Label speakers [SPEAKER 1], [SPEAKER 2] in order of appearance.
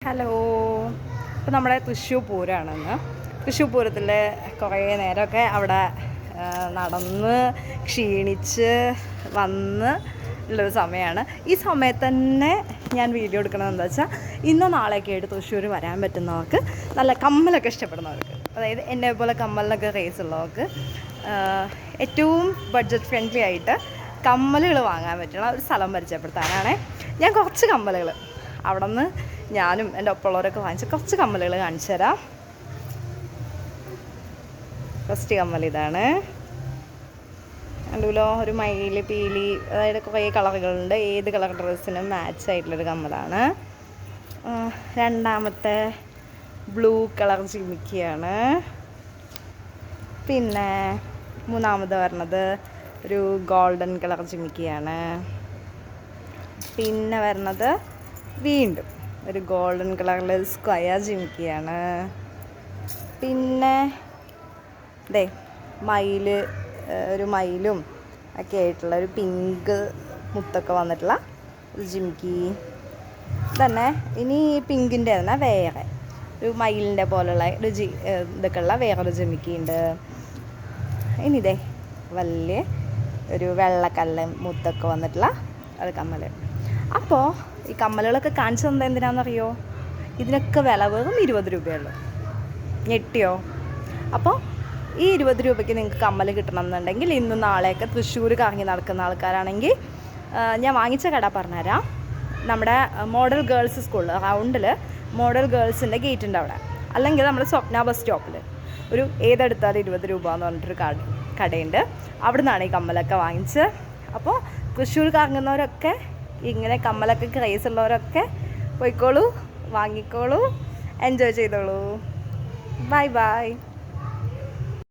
[SPEAKER 1] Hello. ഇപ്പോൾ നമ്മുടെ തൃശ്ശൂർ പൂരമാണെന്ന്. തൃശ്ശൂർ പൂരത്തിൽ കുറേ നേരമൊക്കെ അവിടെ നടന്ന് ക്ഷീണിച്ച് വന്ന് ഉള്ളൊരു സമയമാണ്. ഈ സമയത്ത് തന്നെ ഞാൻ വീഡിയോ എടുക്കണത് എന്താ വെച്ചാൽ, ഇന്നോ നാളെയൊക്കെ ആയിട്ട് തൃശ്ശൂർ വരാൻ പറ്റുന്നവർക്ക്, നല്ല കമ്മലൊക്കെ ഇഷ്ടപ്പെടുന്നവർക്ക്, അതായത് എന്നെ പോലെ കമ്മലിനൊക്കെ റേസ് ഉള്ളവർക്ക് ഏറ്റവും ബഡ്ജറ്റ് ഫ്രണ്ട്ലി ആയിട്ട് കമ്മലുകൾ വാങ്ങാൻ പറ്റുന്ന ഒരു സ്ഥലം പരിചയപ്പെടുത്താനാണ് ഞാൻ കുറച്ച് കമ്മലുകൾ അവിടെ നിന്ന് ഞാനും എൻ്റെ ഒപ്പമുള്ളവരൊക്കെ വാങ്ങിച്ച കുറച്ച് കമ്മലുകൾ കാണിച്ചു തരാം. ഫസ്റ്റ് കമ്മൽ ഇതാണ്. കണ്ടുല്ലോ, ഒരു മയിൽ പീലി, അതായത് കുറേ കളറുകളുണ്ട്. ഏത് കളർ ഡ്രസ്സിനും മാച്ച് ആയിട്ടുള്ളൊരു കമ്മലാണ്. രണ്ടാമത്തെ ബ്ലൂ കളർ ജിമിക്കിയാണ്. പിന്നെ മൂന്നാമത് വരുന്നത് ഒരു ഗോൾഡൻ കളർ ജിമിക്കിയാണ്. പിന്നെ വരുന്നത് വീണ്ടും ഒരു ഗോൾഡൻ കളറിൽ സ്ക്വയർ ജിമിക്കിയാണ്. പിന്നെ ദേ മയിൽ, ഒരു മയിലും ഒക്കെ ആയിട്ടുള്ള ഒരു പിങ്ക് മുത്തൊക്കെ വന്നിട്ടുള്ള ഒരു ജിമിക്കി തന്നെ. ഇനി പിങ്കിൻ്റെ തന്നെ വേറെ ഒരു മയിലിൻ്റെ പോലുള്ള ഒരു ഇതൊക്കെ ഉള്ള വേറൊരു ജിമിക്കി ഉണ്ട്. ഇനി ഇതേ വലിയ ഒരു വെള്ളക്കല്ല് മുത്തൊക്കെ വന്നിട്ടുള്ള ഒരു കമ്മൽ. അപ്പോൾ ഈ കമ്മലുകളൊക്കെ കാണിച്ചു തന്നത് എന്തിനാണെന്നറിയോ? ഇതിനൊക്കെ വില വെറും 20 രൂപയുള്ളൂ. ഞെട്ടിയോ? അപ്പോൾ ഈ 20 രൂപയ്ക്ക് നിങ്ങൾക്ക് കമ്മൽ കിട്ടണമെന്നുണ്ടെങ്കിൽ ഇന്നും നാളെയൊക്കെ തൃശ്ശൂർ കറങ്ങി നടക്കുന്ന ആൾക്കാരാണെങ്കിൽ ഞാൻ വാങ്ങിച്ച കട പറഞ്ഞുതരാം. നമ്മുടെ മോഡൽ ഗേൾസ് സ്കൂൾ റൗണ്ടിൽ മോഡൽ ഗേൾസിൻ്റെ ഗേറ്റിൻ്റെ അവിടെ, അല്ലെങ്കിൽ നമ്മുടെ സ്വപ്ന ബസ് സ്റ്റോപ്പിൽ ഒരു ഏതെടുത്താലും 20 രൂപ എന്ന് പറഞ്ഞിട്ടൊരു കടയുണ്ട്. അവിടെ നിന്നാണ് ഈ കമ്മലൊക്കെ വാങ്ങിച്ച്. അപ്പോൾ തൃശ്ശൂർ കറങ്ങുന്നവരൊക്കെ, ഇങ്ങനെ കമ്മലൊക്കെ ക്രേസ് ഉള്ളവരൊക്കെ പോയിക്കോളൂ, വാങ്ങിക്കോളൂ, എൻജോയ് ചെയ്തോളൂ. Bye bye.